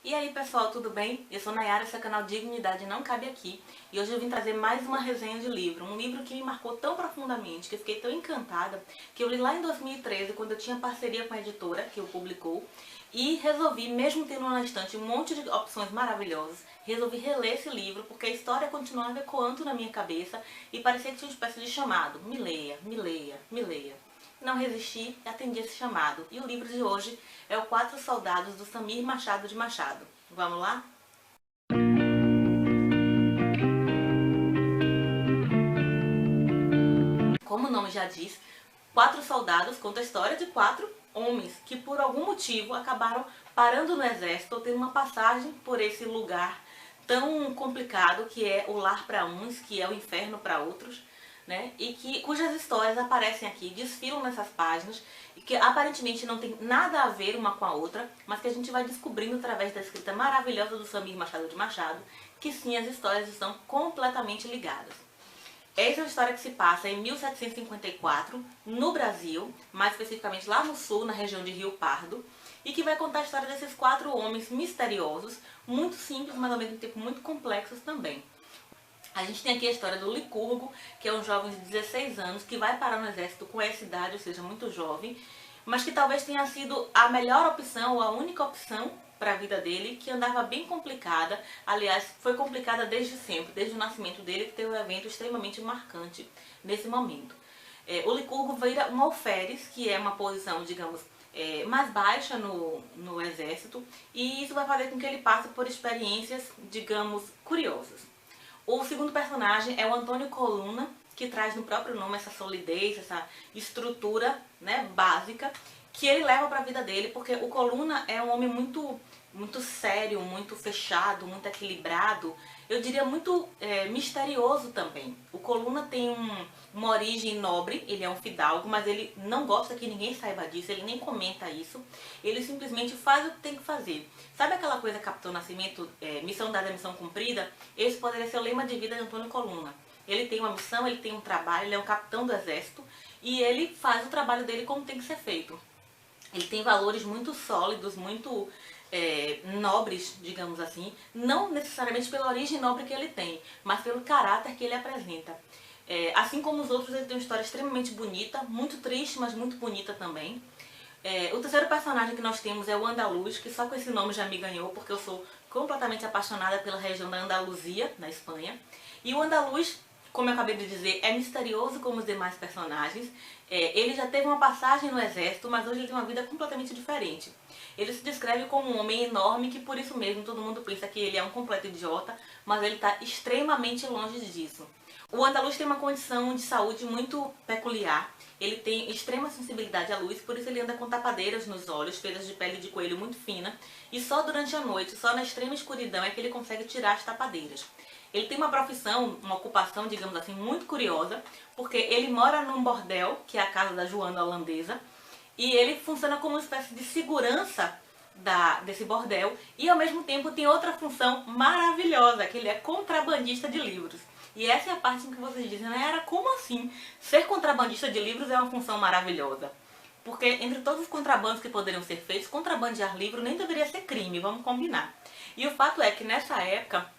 E aí pessoal, tudo bem? Eu sou Nayara, esse é o canal Dignidade Não Cabe Aqui. E hoje eu vim trazer mais uma resenha de livro. Um livro que me marcou tão profundamente, que eu fiquei tão encantada, que eu li lá em 2013, quando eu tinha parceria com a editora que o publicou. E resolvi, mesmo tendo na estante um monte de opções maravilhosas, resolvi reler esse livro, porque a história continuava ecoando na minha cabeça e parecia que tinha uma espécie de chamado. Me leia, me leia, me leia. Não resisti e atendi esse chamado. E o livro de hoje é o Quatro Soldados, do Samir Machado de Machado. Vamos lá? Como o nome já diz, Quatro Soldados conta a história de quatro homens que por algum motivo acabaram parando no exército ou tendo uma passagem por esse lugar tão complicado que é o lar para uns, que é o inferno para outros, né? E cujas histórias aparecem aqui, desfilam nessas páginas, e que aparentemente não tem nada a ver uma com a outra, mas que a gente vai descobrindo através da escrita maravilhosa do Samir Machado de Machado, que sim, as histórias estão completamente ligadas. Essa é uma história que se passa em 1754, no Brasil, mais especificamente lá no sul, na região de Rio Pardo, e que vai contar a história desses quatro homens misteriosos, muito simples, mas ao mesmo tempo muito complexos também. A gente tem aqui a história do Licurgo, que é um jovem de 16 anos que vai parar no exército com essa idade, ou seja, muito jovem, mas que talvez tenha sido a melhor opção ou a única opção para a vida dele, que andava bem complicada. Aliás, foi complicada desde sempre, desde o nascimento dele, que teve um evento extremamente marcante nesse momento. O Licurgo vira um alferes, que é uma posição, digamos, mais baixa no exército, e isso vai fazer com que ele passe por experiências, digamos, curiosas. O segundo personagem é o Antônio Coluna, que traz no próprio nome essa solidez, essa estrutura, né, básica, que ele leva para a vida dele, porque o Coluna é um homem muito sério, muito fechado, muito equilibrado, eu diria muito misterioso também. O Coluna tem uma origem nobre, ele é um fidalgo, mas ele não gosta que ninguém saiba disso, ele nem comenta isso, ele simplesmente faz o que tem que fazer. Sabe aquela coisa Capitão Nascimento, missão dada, missão cumprida? Esse poderia ser o lema de vida de Antônio Coluna. Ele tem uma missão, ele tem um trabalho, ele é um capitão do exército e ele faz o trabalho dele como tem que ser feito. Ele tem valores muito sólidos, muito nobres, digamos assim, não necessariamente pela origem nobre que ele tem, mas pelo caráter que ele apresenta. Assim como os outros, ele tem uma história extremamente bonita, muito triste, mas muito bonita também. O terceiro personagem que nós temos é o Andaluz, que só com esse nome já me ganhou, porque eu sou completamente apaixonada pela região da Andaluzia, na Espanha. E o Andaluz, como eu acabei de dizer, é misterioso como os demais personagens. Ele já teve uma passagem no exército, mas hoje ele tem uma vida completamente diferente. Ele se descreve como um homem enorme, que por isso mesmo todo mundo pensa que ele é um completo idiota, mas ele está extremamente longe disso. O andaluz tem uma condição de saúde muito peculiar. Ele tem extrema sensibilidade à luz, por isso ele anda com tapadeiras nos olhos, feitas de pele de coelho muito fina, e só durante a noite, só na extrema escuridão é que ele consegue tirar as tapadeiras. Ele tem uma profissão, uma ocupação, digamos assim, muito curiosa, porque ele mora num bordel, que é a casa da Joana holandesa, e ele funciona como uma espécie de segurança desse bordel, e ao mesmo tempo tem outra função maravilhosa, que ele é contrabandista de livros. E essa é a parte em que vocês dizem, Nayara, como assim? Ser contrabandista de livros é uma função maravilhosa. Porque entre todos os contrabandos que poderiam ser feitos, contrabandear livro nem deveria ser crime, vamos combinar. E o fato é que nessa época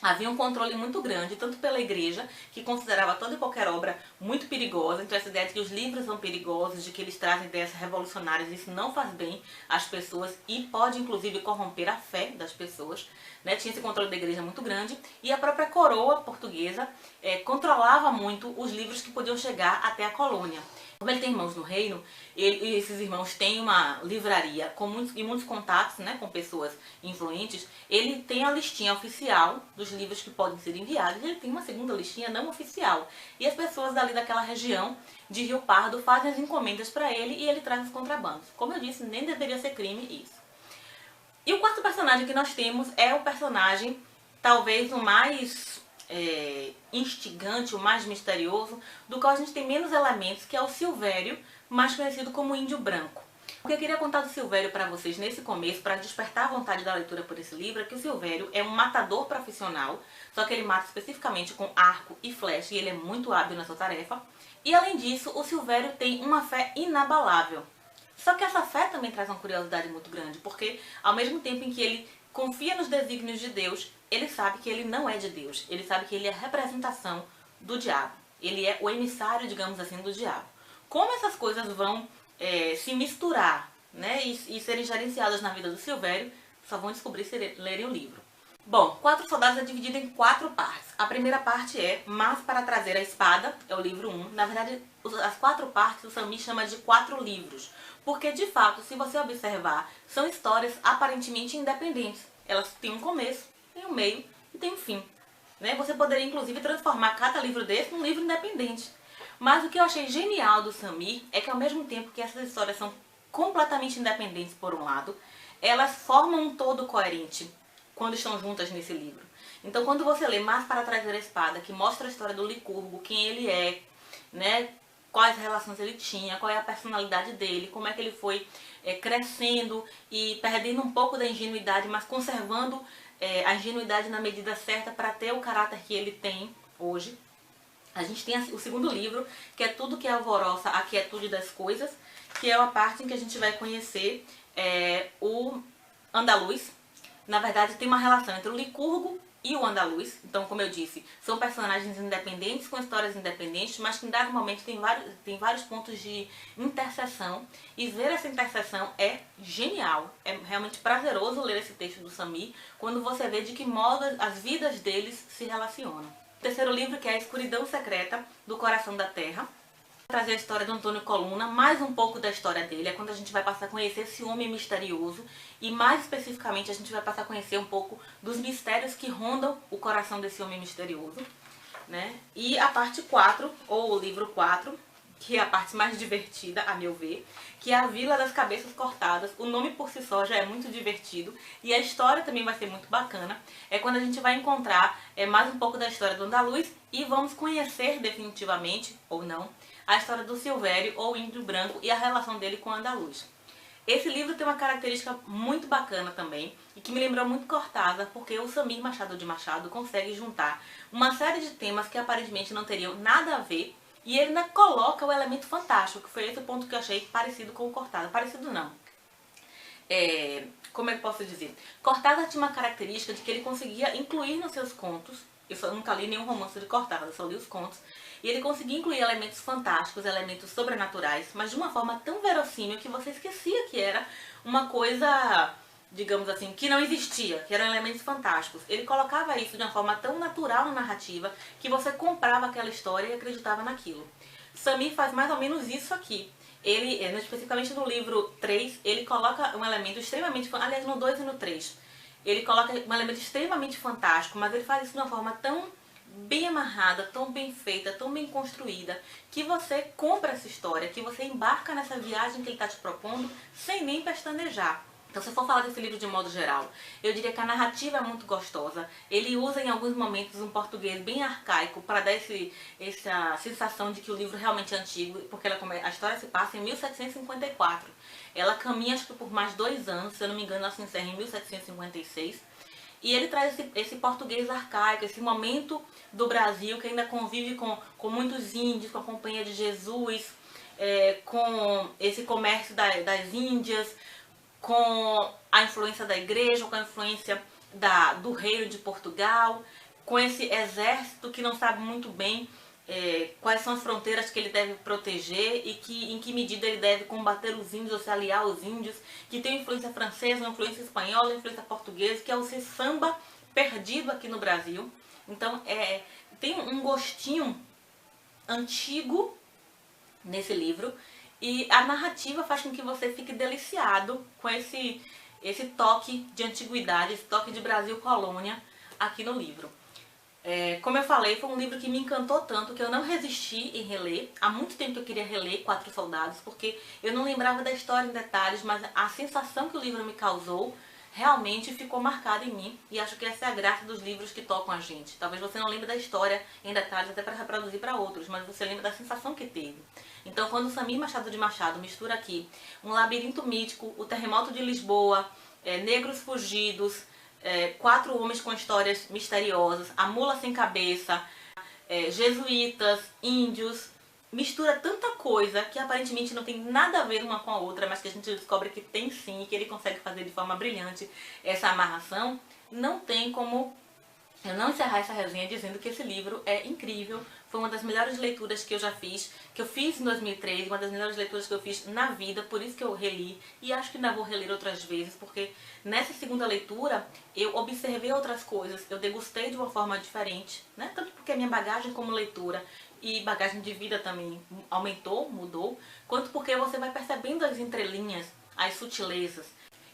havia um controle muito grande, tanto pela igreja, que considerava toda e qualquer obra muito perigosa, então essa ideia de que os livros são perigosos, de que eles trazem ideias revolucionárias, isso não faz bem às pessoas e pode inclusive corromper a fé das pessoas, né? Tinha esse controle da igreja muito grande, e a própria coroa portuguesa controlava muito os livros que podiam chegar até a colônia. Como ele tem irmãos no reino, esses irmãos têm uma livraria com muitos contatos, né, com pessoas influentes. Ele tem a listinha oficial dos livros que podem ser enviados, e ele tem uma segunda listinha não oficial. E as pessoas dali daquela região de Rio Pardo fazem as encomendas para ele e ele traz os contrabandos. Como eu disse, nem deveria ser crime isso. E o quarto personagem que nós temos é o personagem talvez o mais instigante, o mais misterioso, do qual a gente tem menos elementos, que é o Silvério, mais conhecido como Índio Branco. O que eu queria contar do Silvério para vocês nesse começo, para despertar a vontade da leitura por esse livro, é que o Silvério é um matador profissional, só que ele mata especificamente com arco e flecha, e ele é muito hábil nessa tarefa. E além disso, o Silvério tem uma fé inabalável. Só que essa fé também traz uma curiosidade muito grande, porque ao mesmo tempo em que ele confia nos desígnios de Deus, ele sabe que ele não é de Deus. Ele sabe que ele é a representação do diabo. Ele é o emissário, digamos assim, do diabo. Como essas coisas vão se misturar, né, e serem gerenciadas na vida do Silvério, só vão descobrir se lerem o livro. Bom, Quatro Soldados é dividido em 4 partes. A primeira parte é Mas para Trazer a Espada, é o livro 1. Na verdade, as 4 partes o Samir chama de 4 livros. Porque, de fato, se você observar, são histórias aparentemente independentes. Elas têm um começo, têm um meio e têm um fim. Né? Você poderia, inclusive, transformar cada livro desse num livro independente. Mas o que eu achei genial do Samir é que, ao mesmo tempo que essas histórias são completamente independentes, por um lado, elas formam um todo coerente quando estão juntas nesse livro. Então, quando você lê Mas para Trazer a Espada, que mostra a história do Licurgo, quem ele é, né, quais relações ele tinha, qual é a personalidade dele, como é que ele foi crescendo e perdendo um pouco da ingenuidade, mas conservando a ingenuidade na medida certa para ter o caráter que ele tem hoje. A gente tem o segundo livro, que é Tudo que Alvoroça a Quietude das Coisas, que é a parte em que a gente vai conhecer o andaluz. Na verdade, tem uma relação entre o Licurgo e o andaluz. Então, como eu disse, são personagens independentes, com histórias independentes, mas que em dado momento tem vários pontos de interseção. E ver essa interseção é genial. É realmente prazeroso ler esse texto do Samir, quando você vê de que modo as vidas deles se relacionam. O terceiro livro, que é A Escuridão Secreta do Coração da Terra, trazer a história do Antônio Coluna, mais um pouco da história dele, é quando a gente vai passar a conhecer esse homem misterioso e mais especificamente a gente vai passar a conhecer um pouco dos mistérios que rondam o coração desse homem misterioso, né? E a parte 4, ou o livro 4, que é a parte mais divertida, a meu ver, que é a Vila das Cabeças Cortadas. O nome por si só já é muito divertido e a história também vai ser muito bacana. É quando a gente vai encontrar mais um pouco da história do andaluz e vamos conhecer definitivamente, ou não, a história do Silvério, ou Índio Branco, e a relação dele com o andaluz. Esse livro tem uma característica muito bacana também, e que me lembrou muito Cortázar, porque o Samir Machado de Machado consegue juntar uma série de temas que aparentemente não teriam nada a ver, e ele ainda coloca o elemento fantástico, que foi esse o ponto que eu achei parecido com o Cortázar. Parecido não. Como é que eu posso dizer? Cortázar tinha uma característica de que ele conseguia incluir nos seus contos, eu nunca li nenhum romance de Cortázar, só li os contos, e ele conseguia incluir elementos fantásticos, elementos sobrenaturais, mas de uma forma tão verossímil que você esquecia que era uma coisa, digamos assim, que não existia, que eram elementos fantásticos. Ele colocava isso de uma forma tão natural na narrativa que você comprava aquela história e acreditava naquilo. Samir faz mais ou menos isso aqui. Ele, especificamente no livro 3, ele coloca um elemento extremamente, aliás, no 2 e no 3, ele coloca um elemento extremamente fantástico, mas ele faz isso de uma forma tão bem amarrada, tão bem feita, tão bem construída, que você compra essa história, que você embarca nessa viagem que ele está te propondo sem nem pestanejar. Então, se eu for falar desse livro de modo geral, eu diria que a narrativa é muito gostosa. Ele usa em alguns momentos um português bem arcaico para dar essa sensação de que o livro realmente é antigo, porque a história se passa em 1754. Ela caminha, acho que por mais 2 anos, se eu não me engano, ela se encerra em 1756. E ele traz esse português arcaico, esse momento do Brasil que ainda convive com muitos índios, com a Companhia de Jesus, com esse comércio das Índias, com a influência da igreja, com a influência do reino de Portugal, com esse exército que não sabe muito bem quais são as fronteiras que ele deve proteger e em que medida ele deve combater os índios ou se aliar aos índios, que tem influência francesa, influência espanhola, influência portuguesa, que é o samba perdido aqui no Brasil. Então tem um gostinho antigo nesse livro e a narrativa faz com que você fique deliciado com esse toque de antiguidade, esse toque de Brasil colônia aqui no livro. Como eu falei, foi um livro que me encantou tanto que eu não resisti em reler. Há muito tempo que eu queria reler Quatro Soldados, porque eu não lembrava da história em detalhes, mas a sensação que o livro me causou realmente ficou marcada em mim. E acho que essa é a graça dos livros que tocam a gente. Talvez você não lembre da história em detalhes até para reproduzir para outros, mas você lembra da sensação que teve. Então, quando o Samir Machado de Machado mistura aqui um labirinto mítico, o terremoto de Lisboa, negros fugidos, 4 homens com histórias misteriosas, a mula sem cabeça, jesuítas, índios, mistura tanta coisa que aparentemente não tem nada a ver uma com a outra, mas que a gente descobre que tem sim, que ele consegue fazer de forma brilhante essa amarração. Não tem como eu não encerrar essa resenha dizendo que esse livro é incrível, foi uma das melhores leituras que eu já fiz, que eu fiz em 2003, uma das melhores leituras que eu fiz na vida, por isso que eu reli, e acho que ainda vou reler outras vezes, porque nessa segunda leitura eu observei outras coisas, eu degustei de uma forma diferente, né? Tanto porque a minha bagagem como leitura e bagagem de vida também aumentou, mudou, quanto porque você vai percebendo as entrelinhas, as sutilezas.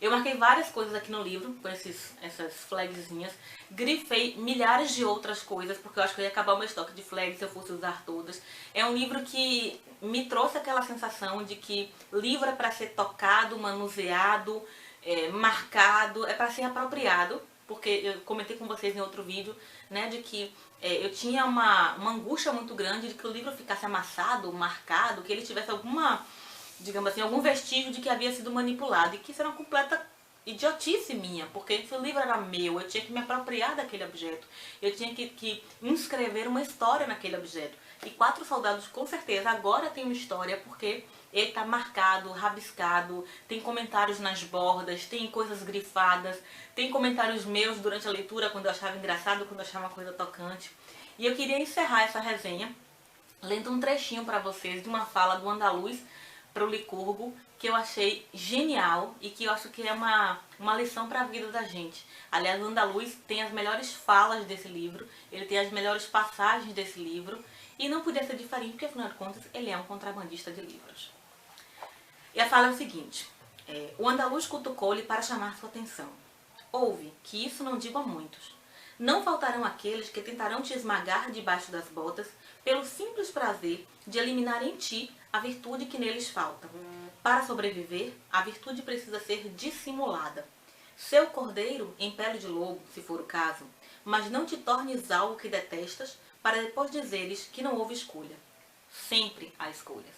Eu marquei várias coisas aqui no livro, com essas flagzinhas. Grifei milhares de outras coisas, porque eu acho que eu ia acabar o meu estoque de flags se eu fosse usar todas. É um livro que me trouxe aquela sensação de que livro é para ser tocado, manuseado, marcado, é para ser apropriado. Porque eu comentei com vocês em outro vídeo, né, de que eu tinha uma angústia muito grande de que o livro ficasse amassado, marcado, que ele tivesse alguma, digamos assim, algum vestígio de que havia sido manipulado, e que isso era uma completa idiotice minha, porque se o livro era meu, eu tinha que me apropriar daquele objeto, eu tinha que inscrever uma história naquele objeto. E Quatro Soldados com certeza agora tem uma história, porque ele está marcado, rabiscado, tem comentários nas bordas, tem coisas grifadas, tem comentários meus durante a leitura quando eu achava engraçado, quando eu achava uma coisa tocante. E eu queria encerrar essa resenha lendo um trechinho para vocês de uma fala do Andaluz para o Licurgo, que eu achei genial e que eu acho que é uma lição para a vida da gente. Aliás, o Andaluz tem as melhores falas desse livro, ele tem as melhores passagens desse livro, e não podia ser diferente, porque afinal de contas ele é um contrabandista de livros. E a fala é o seguinte: o Andaluz cutucou-lhe para chamar sua atenção. Ouve, que isso não digo a muitos. Não faltarão aqueles que tentarão te esmagar debaixo das botas pelo simples prazer de eliminar em ti a virtude que neles falta. Para sobreviver, a virtude precisa ser dissimulada. Seu cordeiro em pele de lobo, se for o caso, mas não te tornes algo que detestas para depois dizeres que não houve escolha. Sempre há escolhas.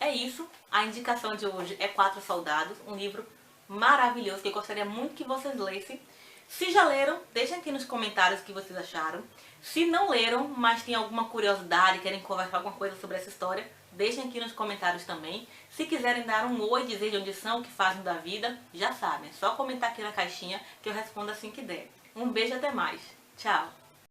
É isso, a indicação de hoje é Quatro Soldados, um livro maravilhoso que eu gostaria muito que vocês lessem. Se já leram, deixem aqui nos comentários o que vocês acharam. Se não leram, mas tem alguma curiosidade, querem conversar alguma coisa sobre essa história, deixem aqui nos comentários também. Se quiserem dar um oi, dizer de onde são, o que fazem da vida, já sabem, é só comentar aqui na caixinha que eu respondo assim que der. Um beijo e até mais. Tchau!